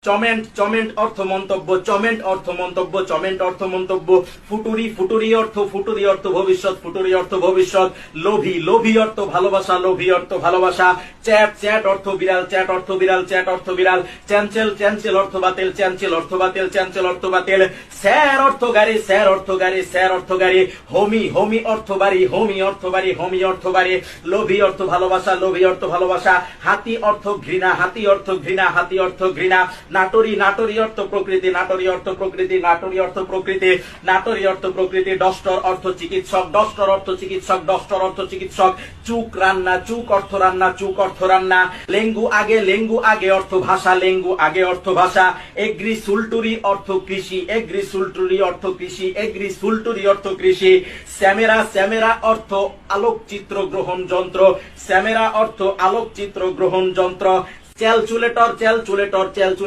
চমেন্ট চমেন্ট অর্থ মন্তব্য, চমেন্ট অর্থ মন্তব্য, চমেন্ট অর্থ মন্তব্য। ফুটুরি ফুটুরি অর্থ ভবিষ্যৎ, ফুটুরি অর্থ ভবিষ্যৎ। লোভী লোভী অর্থ ভালোবাসা, লোভী অর্থ ভালোবাসা। চ্যাট চ্যাট অর্থ বিড়াল, চ্যাট অর্থ বিড়াল, চ্যাট অর্থ বিড়াল। চ্যানচেল চ্যানচেল অর্থ বাতিল, চ্যানচেল অর্থ বাতিল, চ্যানচেল অর্থ বাতিল। স্যার অর্থ গাড়ি, স্যার অর্থ গাড়ি, স্যার অর্থ গাড়ি। হোমি হোমি অর্থ বাড়ি, হোমি অর্থ বাড়ি, হোমি অর্থ বাড়ি। লোভী অর্থ ভালোবাসা, লোভী অর্থ ভালোবাসা। হাতি অর্থ ঘৃণা, হাতি অর্থ ঘৃণা, হাতি অর্থ ঘৃণা। নাটরি নাটরি অর্থ প্রকৃতি, নাটরি অর্থ প্রকৃতি, নাটরি অর্থ প্রকৃতি, নাটরি অর্থ প্রকৃতি। ডস্টর অর্থ চিকিৎসক, ডস্টর অর্থ চিকিৎসক, ডস্টর অর্থ চিকিৎসক। চুক রান্না, চুক অর্থ রান্না, চুক অর্থ রান্না। লেঙ্গু আগে অর্থ ভাষা, লেঙ্গু আগে অর্থ ভাষা। এগ্রি সুলটুরি অর্থ কৃষি, এগ্রি সুলটুরি অর্থ কৃষি, এগ্রি সুলটুরি অর্থ কৃষি। স্যামেরা স্যামেরা অর্থ আলোকচিত্র গ্রহণ যন্ত্র, স্যামেরা অর্থ আলোকচিত্র গ্রহণ যন্ত্র। চ্যালচুলেটর চ্যালচুলেটর চ্যালচুলেটর